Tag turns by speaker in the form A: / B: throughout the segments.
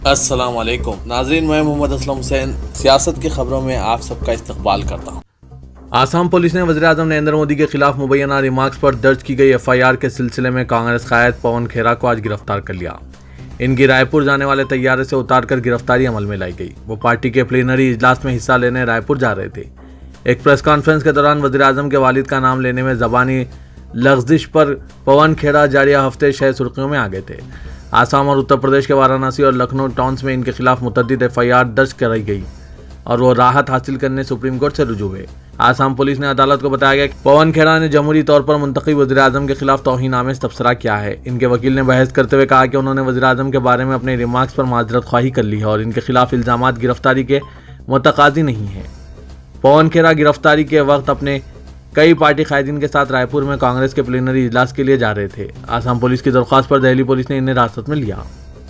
A: अस्सलाम वालेकुम नाज़रीन, मैं मोहम्मद असलम हुसैन सियासत की खबरों में आप सबका इस्तकबाल करता हूँ। आसाम पुलिस ने वज़ीर-ए-आज़म नरेंद्र मोदी के खिलाफ मुबैना रिमार्क्स पर दर्ज की गई FIR के सिलसिले में कांग्रेस कायद पवन खेरा को आज गिरफ्तार कर लिया। इनकी रायपुर जाने वाले तैयारे से उतारकर गिरफ्तारी अमल में लाई गई। वो पार्टी के प्लीनरी इजलास में हिस्सा लेने रायपुर जा रहे थे। एक प्रेस कॉन्फ्रेंस के दौरान वज़ीर-ए-आज़म के वालिद का नाम लेने में ज़बानी लग़्ज़िश पर पवन खेरा जारिया हफ्ते शह सुर्खियों में आ गए थे। आसाम और उत्तर प्रदेश के वाराणसी और लखनऊ टाउन्स में इनके खिलाफ मुतअद्दिद FIR दर्ज कराई गई और वो राहत हासिल करने सुप्रीम कोर्ट से रुजू हुए। आसाम पुलिस ने अदालत को बताया कि पवन खेरा ने जमहूरी तौर पर मुंतखब वज़ीर-ए-आज़म के खिलाफ तौहीन-आमेज़ तबसरा किया है। इनके वकील ने बहस करते हुए कहा कि उन्होंने वज़ीर-ए-आज़म के बारे में अपने रिमार्क्स पर माजरत ख्वाही कर ली है और इनके खिलाफ इल्ज़ामात गिरफ्तारी के मुतकाज़ी नहीं है। पवन खेरा गिरफ्तारी के वक्त अपने कई पार्टी कायदीन के साथ रायपुर में कांग्रेस के प्लीनरी इजलास के लिए जा रहे थे। आसाम पुलिस की दरख्वास्त पर दिल्ली पुलिस ने इन्हें हिरासत में लिया।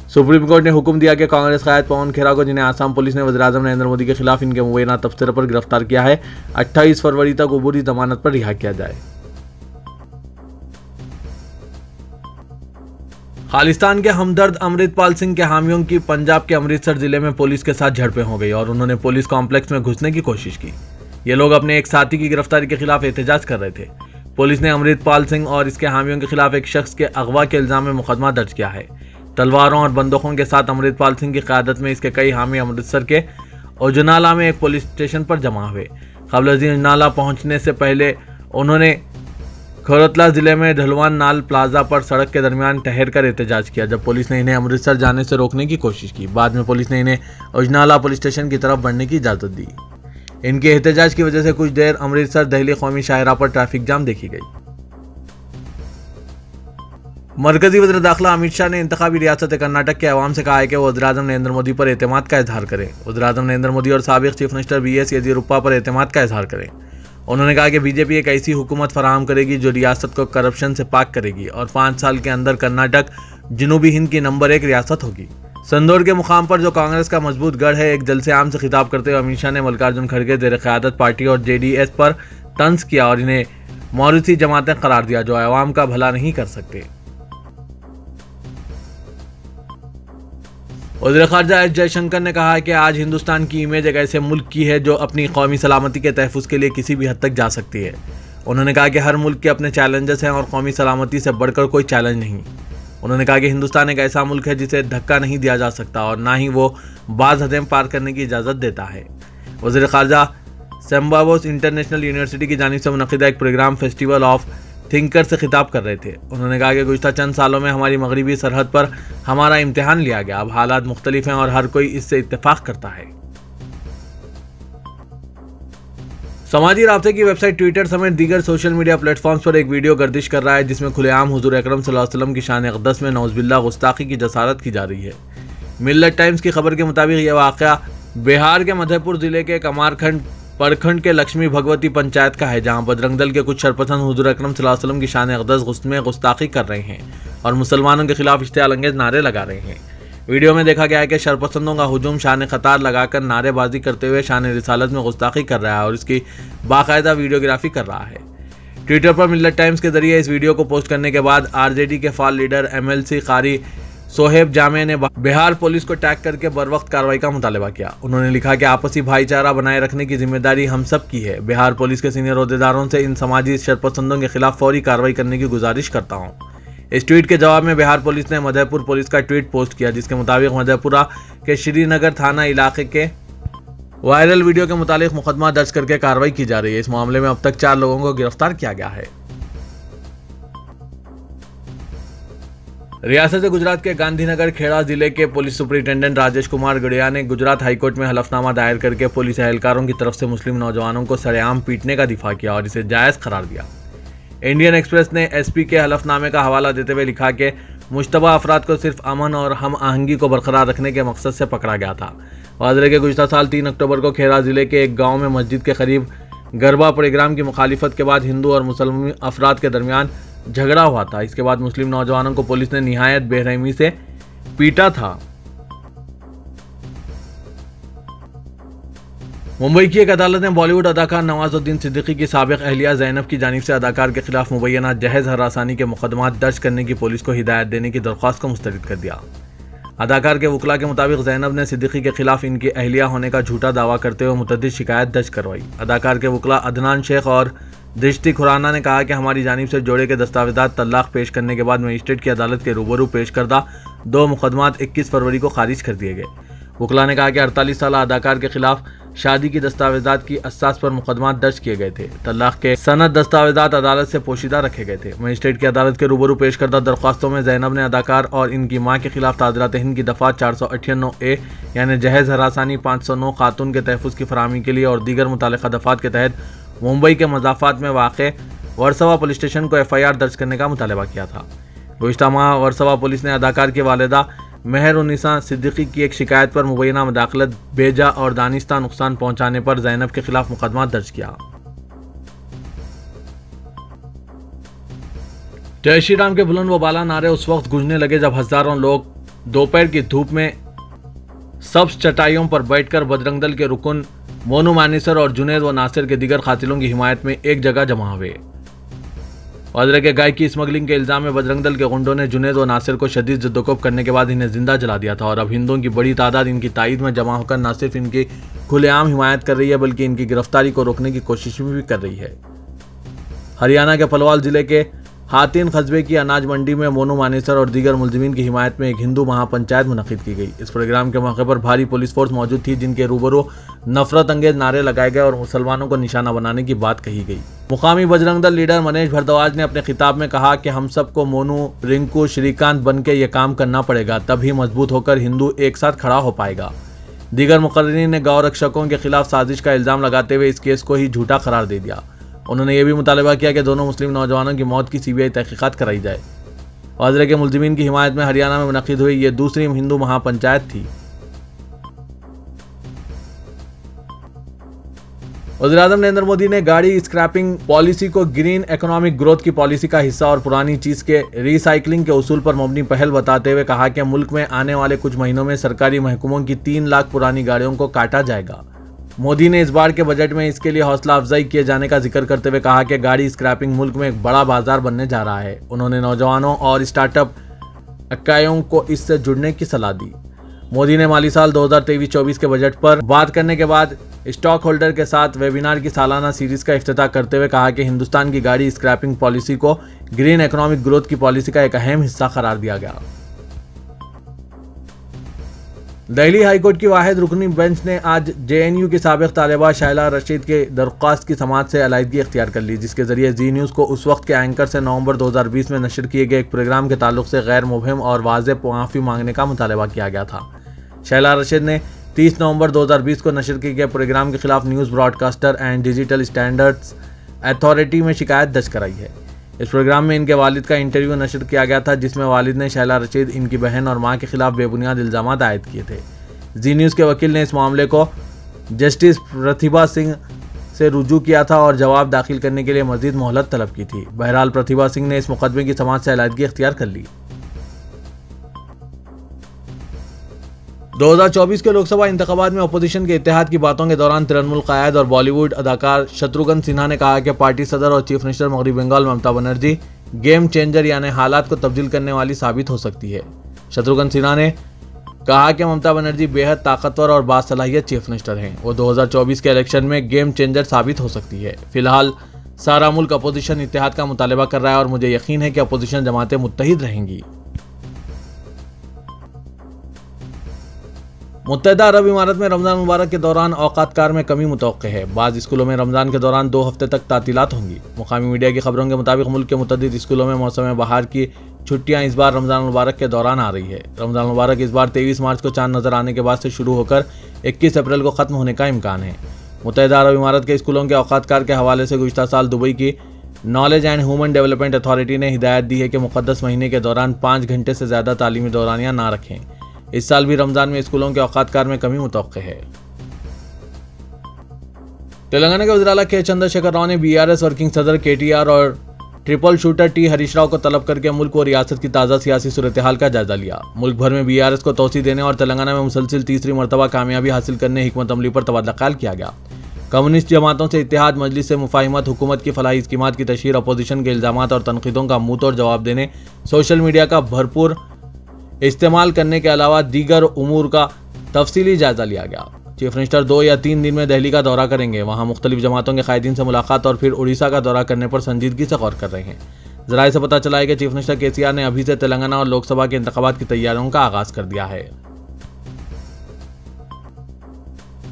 A: सुप्रीम कोर्ट ने हुक्म दिया कि कांग्रेस कायद पवन खेरा को, जिन्हें आसाम पुलिस ने वज़ीर-ए-आज़म नरेंद्र मोदी के खिलाफ इनके मुबैना तबसरे पर गिरफ्तार किया है, 28 फरवरी तक उबूरी जमानत पर रिहा किया जाए। खालिस्तान के हमदर्द अमृतपाल सिंह के हामियों की पंजाब के अमृतसर जिले में पुलिस के साथ झड़पें हो गई और उन्होंने पुलिस कॉम्प्लेक्स में घुसने की कोशिश की। ये लोग अपने एक साथी की गिरफ्तारी के खिलाफ एहतजाज कर रहे थे। पुलिस ने अमृतपाल सिंह और इसके हामियों के खिलाफ एक शख्स के अगवा के इल्जाम में मुकदमा दर्ज किया है। तलवारों और बंदूकों के साथ अमृतपाल सिंह की क़यादत में इसके कई हामी अमृतसर के उजनाला में एक पुलिस स्टेशन पर जमा हुए। क़ब्ल उजनाला पहुंचने से पहले उन्होंने खैरतला जिले में ढलवान नाल प्लाजा पर सड़क के दरमियान ठहर कर एहतजाज किया, जब पुलिस ने इन्हें अमृतसर जाने से रोकने की कोशिश की। बाद में पुलिस ने इन्हें उजनाला पुलिस स्टेशन की तरफ बढ़ने की इजाज़त दी। इनके एहतजाज की वजह से कुछ देर अमृतसर दिल्ली कौमी शाहराह पर ट्रैफिक जाम देखी गई। मरकजी वज़ीर दाखिला अमित शाह ने इंतखाबी रियासत कर्नाटक के अवाम से कहा है कि वो वज़ीर-ए-आज़म नरेंद्र मोदी पर एतमाद का इजहार करें। वज़ीर-ए-आज़म नरेंद्र मोदी और साबिक़ चीफ मिनिस्टर BS येदियुरप्पा पर एतमाद का इजहार करें। उन्होंने कहा कि बीजेपी एक ऐसी हुकूमत फराहम करेगी जो रियासत को करप्शन से पाक करेगी और 5 साल के अंदर कर्नाटक जनूबी हिंद की नंबर 1 रियासत होगी। संदौर के मुकाम पर जो कांग्रेस का मजबूत गढ़ है, एक जलसे आम से खिताब करते हुए अमित शाह ने मल्लिकार्जुन खड़गे ज़ेर क़यादत पार्टी और JDS पर तंज किया और इन्हें मौरूसी जमातें करार दिया जो अवाम का भला नहीं कर सकते। वज़ीर ख़ारजा S जयशंकर ने कहा है कि आज हिंदुस्तान की इमेज एक ऐसे मुल्क की है जो अपनी कौमी सलामती के तहफ़्फ़ुज़ के लिए किसी भी हद तक जा सकती है। उन्होंने कहा कि हर मुल्क के अपने चैलेंजेस हैं और कौमी सलामती से बढ़कर कोई चैलेंज नहीं। उन्होंने कहा कि हिंदुस्तान एक ऐसा मुल्क है जिसे धक्का नहीं दिया जा सकता और ना ही वो बाज़ हदें पार करने की इजाज़त देता है। वज़ीर ख़ारजा सेम्बावोस इंटरनेशनल यूनिवर्सिटी की जानिब से मुनक़िदा एक प्रोग्राम फेस्टिवल ऑफ थिंकर से खिताब कर रहे थे। उन्होंने कहा कि गुज़श्ता चंद सालों में हमारी मगरबी सरहद पर हमारा इम्तिहान लिया गया। अब हालात मुख्तलिफ हैं और हर कोई इससे इत्तेफाक करता है। समाजी राब्ते की वेबसाइट ट्विटर समेत दीगर सोशल मीडिया प्लेटफॉर्म्स पर एक वीडियो गर्दिश कर रहा है जिसमें खुलेआम हुजूर अकरम सल्लल्लाहु अलैहि वसल्लम की शान अक़दस में नौज़ुबिल्लाह गुस्ताखी की जसारत की जा रही है। मिल्लत टाइम्स की खबर के मुताबिक यह वाक़या बिहार के मधेपुर जिले के कमारखंड प्रखंड के लक्ष्मी भगवती पंचायत का है, जहां बजरंग दल के कुछ शरपसंद हुजूर अकरम सल्लल्लाहु अलैहि वसल्लम की शान अक़दस में गुस्ताखी कर रहे हैं और मुसलमानों के खिलाफ इश्तिआल अंगेज़ नारे लगा रहे हैं। वीडियो में देखा गया है कि शरपसंदों का हुजूम शान कतार लगाकर नारेबाजी करते हुए शान रिसालत में गुस्ताखी कर रहा है और इसकी बाकायदा वीडियोग्राफी कर रहा है। ट्विटर पर मिल्लत टाइम्स के जरिए इस वीडियो को पोस्ट करने के बाद RJD के फाल लीडर MLC कारी सोहेब जामे ने बिहार पुलिस को टैग करके बरवक्त कार्रवाई का मुतालबा किया। उन्होंने लिखा कि आपसी भाईचारा बनाए रखने की जिम्मेदारी हम सब की है। बिहार पुलिस के सीनियर अहदेदारों से इन समाजी शरपसंदों के खिलाफ फौरी कार्रवाई करने की गुजारिश करता हूँ। इस ट्वीट के जवाब में बिहार पुलिस ने मधेपुर पुलिस का ट्वीट पोस्ट किया जिसके मुताबिक मधेपुरा के श्रीनगर थाना इलाके के वायरल वीडियो के मुतालिक मुकदमा दर्ज करके कार्रवाई की जा रही है। इस मामले में अब तक 4 लोगों को गिरफ्तार किया गया है। रियासत गुजरात के गांधीनगर खेड़ा जिले के पुलिस सुपरिटेंडेंट राजेश कुमार गड़िया ने गुजरात हाईकोर्ट में हलफनामा दायर करके पुलिस एहलकारों की तरफ से मुस्लिम नौजवानों को सरेआम पीटने का दिफा किया और इसे जायज़ करार दिया। इंडियन एक्सप्रेस ने SP के हलफनामे का हवाला देते हुए लिखा कि मुश्तबा अफराद को सिर्फ अमन और हम आहंगी को बरकरार रखने के मकसद से पकड़ा गया था। वाज़ेह के गुज़श्ता साल 3 अक्टूबर को खेड़ा जिले के एक गाँव में मस्जिद के करीब गरबा प्रोग्राम की मुखालिफत के बाद हिंदू और मुसलमान अफराद के दरमियान झगड़ा हुआ था। इसके बाद मुस्लिम नौजवानों को पुलिस ने निहायत बेरहमी से पीटा था। मुंबई की एक अदालत ने बॉलीवुड अदाकार नवाजुद्दीन सिद्दीकी की साबिक अहलिया ज़ैनब की जानिब से अदाकार के खिलाफ मुबैना जहेज हरासानी के मुकदमा दर्ज करने की पुलिस को हिदायत देने की दरख्वास्त को मुस्तरद कर दिया। अदाकार के वकला के मुताबिक जैनब ने सिद्दीकी के खिलाफ इनकी अहलिया होने का झूठा दावा करते हुए मुतअद्दिद शिकायत दर्ज करवाई। अदाकार के वकला अदनान शेख और दृष्टि खुराना ने कहा कि हमारी जानिब से जोड़े के दस्तावेजात तलाक पेश करने के बाद मजिस्ट्रेट की अदालत के रूबरू पेश करदा 2 मुकदमात 21 फरवरी को खारिज कर दिए गए। वकला ने कहा कि 48 साल अदाकार के खिलाफ शादी की दस्तावेजात की असास पर मुकदमात दर्ज किए गए थे। तलाक के सनद दस्तावेजात अदालत से पोशीदा रखे गए थे। मजिस्ट्रेट की अदालत के रूबरू पेश करदा दरख्वास्तों में जैनब ने अदाकार और इनकी मां के खिलाफ ताज़रात हिंद की दफ़ा 498A यानी जहेज़ हरासानी 509 खातून के तहफ़्फ़ुज़ की फराहमी के लिए और दीगर मुतालिका दफ़ात के तहत मुंबई के मज़ाफ़ात में वाक़े वर्सोवा पुलिस स्टेशन को FIR दर्ज करने का मुतालबा किया था। गुज़िश्ता माह वर्सोवा पुलिस ने अदाकार की वालिदा मेहरुन्निसा सिद्दीकी की एक शिकायत पर मुबैना मुदाखलत, बेजा और दानिस्ता नुकसान पहुंचाने पर जैनब के खिलाफ मुकदमा दर्ज किया। जय श्री राम के बुलंद व बाला नारे उस वक्त गूंजने लगे जब हजारों लोग दोपहर की धूप में सब्ज चटाइयों पर बैठकर बजरंग दल के रुकन मोनू मानिसर और जुनैद व नासिर के दीगर कातिलों की हिमायत में एक जगह जमा हुए। वाजरा के गाय की स्मगलिंग के इल्जाम में बजरंग दल के गुंडों ने जुनैद व नासिर को शदीद जद्दोजहद करने के बाद इन्हें जिंदा जला दिया था और अब हिंदुओं की बड़ी तादाद इनकी तायद में जमा होकर न सिर्फ इनकी खुलेआम हिमायत कर रही है बल्कि इनकी गिरफ्तारी को रोकने की कोशिश भी कर रही है। हरियाणा के पलवाल जिले के हातिन कस्बे की अनाज मंडी में मोनू मानेसर और दीगर मुलजिमीन की हिमायत में एक हिंदू महापंचायत मुनक़िद की गई। इस प्रोग्राम के मौके पर भारी पुलिस फोर्स मौजूद थी जिनके रूबरू नफरत अंगेज नारे लगाए गए और मुसलमानों को निशाना बनाने की बात कही गई। मुकामी बजरंग दल लीडर मनीष भारद्वाज ने अपने खिताब में कहा कि हम सबको मोनू, रिंकू, श्रीकांत बन के ये काम करना पड़ेगा, तभी मजबूत होकर हिंदू एक साथ खड़ा हो पाएगा। दीगर मुकर्रिरीन ने गौ रक्षकों के खिलाफ साजिश का इल्जाम लगाते हुए इस केस को ही झूठा करार दे दिया। उन्होंने ये भी मुतालबा किया कि दोनों मुस्लिम नौजवानों की मौत की CBI तहकीकात कराई जाए। वाजरा के मुलजिमीन की हिमायत में हरियाणा में मुनक़िद हुई ये दूसरी हिंदू महापंचायत थी। वज़ीर-ए-आज़म नरेंद्र मोदी ने गाड़ी स्क्रैपिंग पॉलिसी को ग्रीन इकोनॉमिक ग्रोथ की पॉलिसी का हिस्सा और पुरानी चीज के रिसाइकलिंग के उसूल पर मबनी पहल बताते हुए कहा कि मुल्क में आने वाले कुछ महीनों में सरकारी महकमों की 3 लाख पुरानी गाड़ियों को काटा जाएगा। मोदी ने इस बार के बजट में इसके लिए हौसला अफजाई किए जाने का जिक्र करते हुए कहा कि गाड़ी स्क्रैपिंग मुल्क में एक बड़ा बाजार बनने जा रहा है। उन्होंने नौजवानों और स्टार्टअप इकाइयों को इससे जुड़ने की सलाह दी। मोदी ने माली साल 2023-24 के बजट पर बात करने के बाद स्टॉक होल्डर के साथ वेबिनार की सालाना सीरीज का इफ्तिताह करते हुए कहा कि हिंदुस्तान की गाड़ी स्क्रैपिंग पॉलिसी को ग्रीन इकोनॉमिक ग्रोथ की पॉलिसी का एक अहम हिस्सा करार दिया गया। दिल्ली हाईकोर्ट की वाहिद रुकनी बेंच ने आज JNU की साबिक तालिबा शाइला रशीद के दरख्वास्त की समाअत से अलाइदगी इख्तियार कर ली, जिसके जरिए जी न्यूज़ को उस वक्त के एंकर से नवंबर 2020 में नशर किए गए एक प्रोग्राम के ताल्लुक से गैर मुबहिम और वाज़ेह माफ़ी मांगने का मुतालबा किया गया था। शाइला रशीद ने 30 नवंबर 2020 को नशर किए गए प्रोग्राम के खिलाफ news broadcaster and digital standards authority में शिकायत दर्ज कराई है। इस प्रोग्राम में इनके वालिद का इंटरव्यू नशर किया गया था, जिसमें वालिद ने शाइला रशीद, इनकी बहन और मां के खिलाफ बेबुनियाद इल्जामात आयद किए थे। जी न्यूज़ के वकील ने इस मामले को जस्टिस प्रतिभा सिंह से रुजू किया था और जवाब दाखिल करने के लिए मजीद मोहलत तलब की थी। बहरहाल प्रतिभा सिंह ने इस मुकदमे की समाअत से अलाइदगी इख्तियार कर ली। 2024 के लोकसभा इंतखाबात में अपोजिशन के इत्तेहाद की बातों के दौरान तृणमूल कायद और बॉलीवुड अदाकार शत्रुघ्न सिन्हा ने कहा कि पार्टी सदर और चीफ मिनिस्टर मगरबी बंगाल ममता बनर्जी गेम चेंजर यानी हालात को तब्दील करने वाली साबित हो सकती है। शत्रुघ्न सिन्हा ने कहा कि ममता बनर्जी बेहद ताकतवर और बासलाहियत चीफ मिनिस्टर हैं। वो 2024 के इलेक्शन में गेम चेंजर साबित हो सकती है। फिलहाल सारा मुल्क अपोजिशन इत्तेहाद का मुतालबा कर रहा है और मुझे यकीन है कि अपोजिशन जमातें मुत्तहिद रहेंगी। मुत्तहिदा अरब इमारत में रमज़ान मुबारक के दौरान औकातकार में कमी मुतवक्के है। बाज़ स्कूलों में रमज़ान के दौरान 2 हफ्ते तक तातीलात होंगी। मुकामी मीडिया की खबरों के मुताबिक मुल्क के मुतअद्दिद स्कूलों में मौसम बहार की छुट्टियां इस बार रमज़ान मुबारक के दौरान आ रही है। रमज़ान मुबारक इस बार 23 मार्च को चांद नजर आने के बाद से शुरू होकर 21 अप्रैल को ख़त्म होने का इम्कान है। मुत्तहिदा अरब इमारत के स्कूलों के औकातकार के हवाले से गुज़िश्ता साल दुबई की knowledge and human development authority ने हिदायत दी है कि मुक़द्दस महीने के दौरान 5 घंटे से ज़्यादा तालीमी दौरानियाँ ना रखें। इस साल भी रमज़ान में स्कूलों के औकातकार में कमी मुतवक्के है। तेलंगाना के वज़ीर आला के चंद्रशेखर राव ने BRS वर्किंग सदर KTR और triple shooter T Harish Rao को तलब करके मुल्क और रियासत की ताज़ा सियासी सूरत हाल का जायजा लिया। मुल्क भर में BRS को तोसी देने और तेलंगाना में मुसलसिल तीसरी मरतबा कामयाबी हासिल करने हिकमत अमली पर तबादला ख्याल किया गया। कम्युनिस्ट जमातों से इत्तेहाद, मजलिस से मुफाहिमत, हुकूमत की फलाही स्कीमात की तशहीर, अपोजिशन के इल्जामात और तनकीदों का मुंह तोड़ जवाब देने, सोशल मीडिया का भरपूर इस्तेमाल करने के अलावा दीगर उमूर का तफसीली जायजा लिया गया। चीफ मिनिस्टर 2 या 3 दिन में दिल्ली का दौरा करेंगे। वहां मुख्तलिफ जमातों के कायदीन से मुलाकात और फिर उड़ीसा का दौरा करने पर संजीदगी से गौर कर रहे हैं। जराये से पता चला है कि चीफ मिनिस्टर केसीआर ने अभी से तेलंगाना और लोकसभा के इंतखाबात की तैयारियों का आगाज कर दिया है।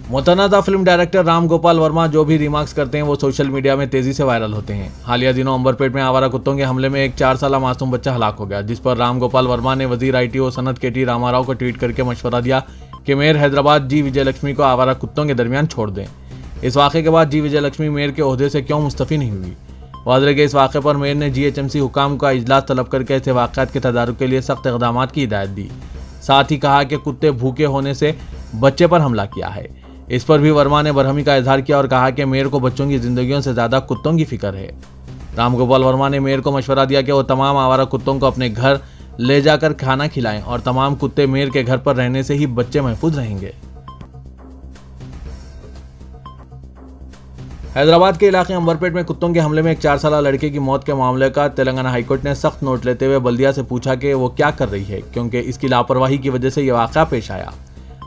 A: मुतनाज़ा फिल्म डायरेक्टर राम गोपाल वर्मा जो भी रिमार्क्स करते हैं वो सोशल मीडिया में तेजी से वायरल होते हैं। हालिया दिनों अंबरपेट में आवारा कुत्तों के हमले में एक 4 साला मासूम बच्चा हलाक हो गया, जिस पर राम गोपाल वर्मा ने वजीर ITO सनत KT रामाराव को ट्वीट करके मशवरा दिया कि मेयर हैदराबाद जी विजयलक्ष्मी को आवारा कुत्तों के दरमियान छोड़ दें। इस वाक़े के बाद जी विजयलक्ष्मी मेयर के ओहदे से क्यों मुस्तफ़ी नहीं हुई? वाज़ेह के इस वाक़े पर मेयर ने GHMC हुकाम का इजलास तलब करके ऐसे वाक़यात के तदारुक के लिए सख्त इक़दाम की हिदायत दी। साथ ही कहा कि कुत्ते भूखे होने से बच्चे पर हमला किया है। इस पर भी वर्मा ने बरहमी का इजहार किया और कहा कि मेयर को बच्चों की जिंदगियों से ज्यादा कुत्तों की फिक्र है। रामगोपाल वर्मा ने मेयर को मशवरा दिया कि वो तमाम आवारा कुत्तों को अपने घर ले जाकर खाना खिलाएं और तमाम कुत्ते मेयर के घर पर रहने से ही बच्चे महफूज रहेंगे। हैदराबाद के इलाके अंबरपेट में कुत्तों के हमले में एक 4 साला लड़के की मौत के मामले का तेलंगाना हाईकोर्ट ने सख्त नोट लेते हुए बल्दिया से पूछा कि वो क्या कर रही है, क्योंकि इसकी लापरवाही की वजह से ये वाक़या पेश आया।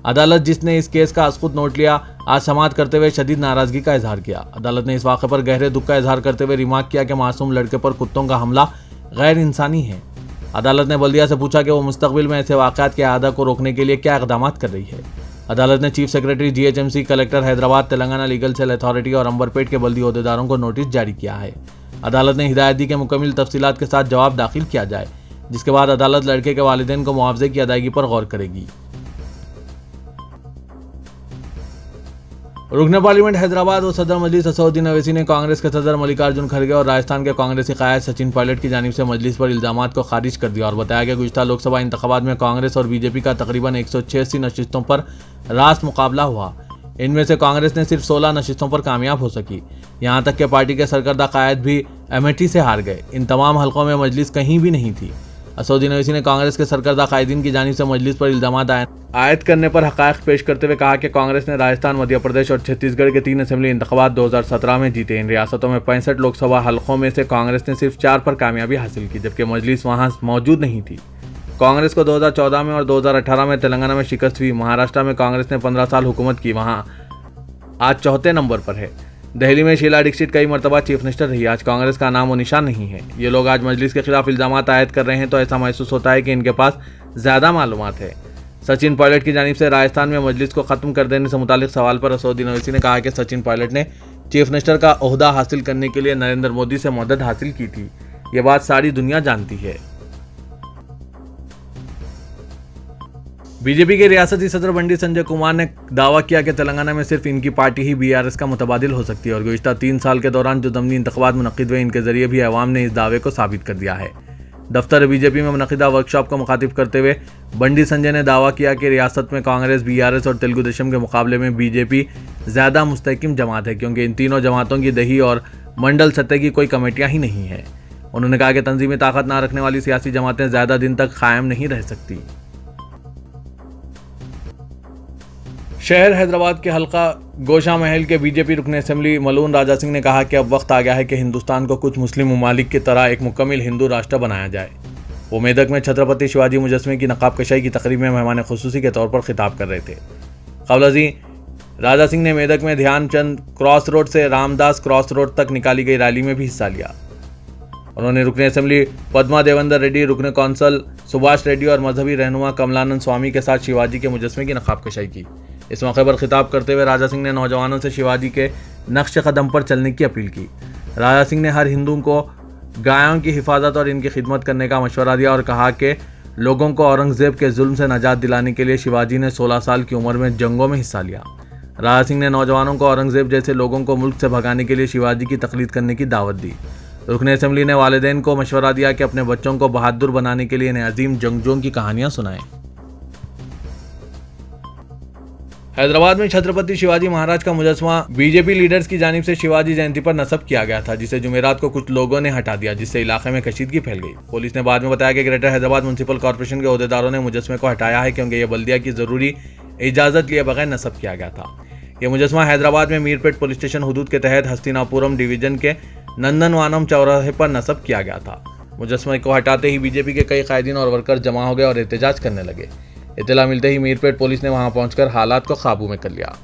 A: अदालत जिसने इस केस का खुद नोट लिया, आज समाअत करते हुए शदीद नाराजगी का इजहार किया। अदालत ने इस वाक़े पर गहरे दुख का इजहार करते हुए रिमार्क किया कि मासूम लड़के पर कुत्तों का हमला गैर इंसानी है। अदालत ने बल्दिया से पूछा कि वो मुस्तकबिल में ऐसे वाक़यात के आदा को रोकने के लिए क्या इक़दाम कर रही है। अदालत ने chief secretary GHMC, collector Hyderabad, Telangana legal cell authority और अंबरपेट के बल्दी अहदेदारों को नोटिस जारी किया है। अदालत ने हिदायत दी कि मुकम्मल तफसीलात के साथ जवाब दाखिल किया जाए, जिसके बाद अदालत लड़के के वालिदैन को मुआवजे की अदायगी पर गौर करेगी। रुकन पार्लियामेंट हैदराबाद और सदर मजलिस असदुद्दीन अवैसी ने कांग्रेस के सदर मल्लिकार्जुन खड़गे और राजस्थान के कांग्रेसी कायद सचिन पायलट की जानिब से मजलिस पर इल्जामात को खारिज कर दिया और बताया कि गुज़श्ता लोकसभा इंतखाबात में कांग्रेस और बीजेपी का तकरीबन 186 नशिस्तों पर रास्त मुकाबला हुआ। इनमें से कांग्रेस ने सिर्फ 16 नशिस्तों पर कामयाब हो सकी। यहाँ तक कि पार्टी के सरकर्दा कायद भी अमेठी से हार गए। इन तमाम हलकों में मजलिस कहीं भी नहीं थी। असदुद्दीन अवैसी ने कांग्रेस के सरकर्दा कायदीन की जानिब से मजलिस पर इल्जामात आयद करने पर हक़ाइक़ पेश करते हुए कहा कि कांग्रेस ने राजस्थान, मध्य प्रदेश और छत्तीसगढ़ के 3 असेंबली इंतखाबात 2017 में जीते। इन रियासतों में 65 लोकसभा हलकों में से कांग्रेस ने सिर्फ 4 पर कामयाबी हासिल की, जबकि मजलिस वहां मौजूद नहीं थी। कांग्रेस को 2014 में और 2018 में तेलंगाना में शिकस्त हुई। महाराष्ट्र में कांग्रेस ने 15 साल हुकूमत की, वहाँ आज 4थे नंबर पर है। दिल्ली में शीला दीक्षित कई मरतबा चीफ मिनिस्टर रही। आज कांग्रेस का नाम व निशान नहीं है। ये लोग आज मजलिस के खिलाफ इल्जामात आयद कर रहे हैं तो ऐसा महसूस होता है कि इनके पास ज़्यादा मालूमात है। सचिन पायलट की जानिब से राजस्थान में मजलिस को ख़त्म कर देने से मुतालिक सवाल पर असदुद्दीन अवैसी ने कहा कि सचिन पायलट ने चीफ मिनिस्टर का ओहदा हासिल करने के लिए नरेंद्र मोदी से मदद हासिल की थी। ये बात सारी दुनिया जानती है। बीजेपी के रियासती सदर बंडी संजय कुमार ने दावा किया कि तेलंगाना में सिर्फ इनकी पार्टी ही BRS का मुतबादिल हो सकती है और गुज़श्ता 3 साल के दौरान जो ज़मीनी इंतख़ाबात मुनक़िद हुए, इनके ज़रिए भी अवाम ने इस दावे को साबित कर दिया है। दफ्तर बीजेपी में मुनक़िदा वर्कशॉप को मुखातिब करते हुए बंडी संजय ने दावा किया कि रियासत में कांग्रेस, BRS और तेलुगु देशम के मुकाबले में बीजेपी ज़्यादा मुस्तहकिम जमात है, क्योंकि इन तीनों जमातों की दही और मंडल सतह की कोई कमेटियाँ ही नहीं है। उन्होंने कहा कि तंजीमी ताकत ना रखने वाली सियासी जमातें ज़्यादा दिन तक कायम नहीं रह सकती। शहर हैदराबाद के हल्का गोशा महल के बीजेपी रुकन असेंबली मलून राजा सिंह ने कहा कि अब वक्त आ गया है कि हिंदुस्तान को कुछ मुस्लिम ममालिक की तरह एक मुकम्मल हिंदू राष्ट्र बनाया जाए। वो मेदक में छत्रपति शिवाजी मुजस्मे की नकाब कशाई की तकरीब में मेहमान खुसूसी के तौर पर खिताब कर रहे थे। कबल राजा सिंह ने मेदक में ध्यानचंद क्रॉस रोड से रामदास क्रॉस रोड तक निकाली गई रैली में भी हिस्सा लिया। उन्होंने रुकन असेंबली पद्मा देवेंद्र रेड्डी, रुकन कौंसल सुभाष रेड्डी और मजहबी रहनुमा कमलानंद स्वामी के साथ शिवाजी के मुजस्मे की नकाब कशाई की। इस मौके पर खिताब करते हुए राजा सिंह ने नौजवानों से शिवाजी के नक्श कदम पर चलने की अपील की। राजा सिंह ने हर हिंदू को गायों की हिफाजत और इनकी खिदमत करने का मशवरा दिया और कहा कि लोगों को औरंगजेब के जुल्म से निजात दिलाने के लिए शिवाजी ने 16 साल की उम्र में जंगों में हिस्सा लिया। राजा सिंह ने नौजवानों को औरंगजेब जैसे लोगों को मुल्क से भगाने के लिए शिवाजी की तकलीद करने की दावत दी। रुकन असेंबली ने वालिदैन को मशवरा दिया कि अपने बच्चों को बहादुर बनाने के लिए इन्हें अजीम जंगजुओं की कहानियां सुनाएं। हैदराबाद में छत्रपति शिवाजी महाराज का मुजस्मा बीजेपी लीडर्स की जानिब से शिवाजी जयंती पर नस्ब किया गया था, जिसे जुमेरात को कुछ लोगों ने हटा दिया, जिससे इलाके में कशीदगी फैल गई। पुलिस ने बाद में बताया कि ग्रेटर हैदराबाद म्युनिसिपल कॉर्पोरेशन के अहदेदारों ने मुजस्मे को हटाया है, क्योंकि यह बल्दिया की जरूरी इजाजत लिए बगैर नस्ब किया गया था। यह मुजस्मा हैदराबाद में मीरपेट पुलिस स्टेशन हुदूद के तहत हस्तिनापुरम डिवीजन के नंदनवानम चौराहे पर नस्ब किया गया था। मुजस्समे को हटाते ही बीजेपी के कई कायदीन और वर्कर जमा हो गए और एहतजाज करने लगे। इत्तला मिलते ही मीरपेट पुलिस ने वहां पहुंचकर हालात को काबू में कर लिया।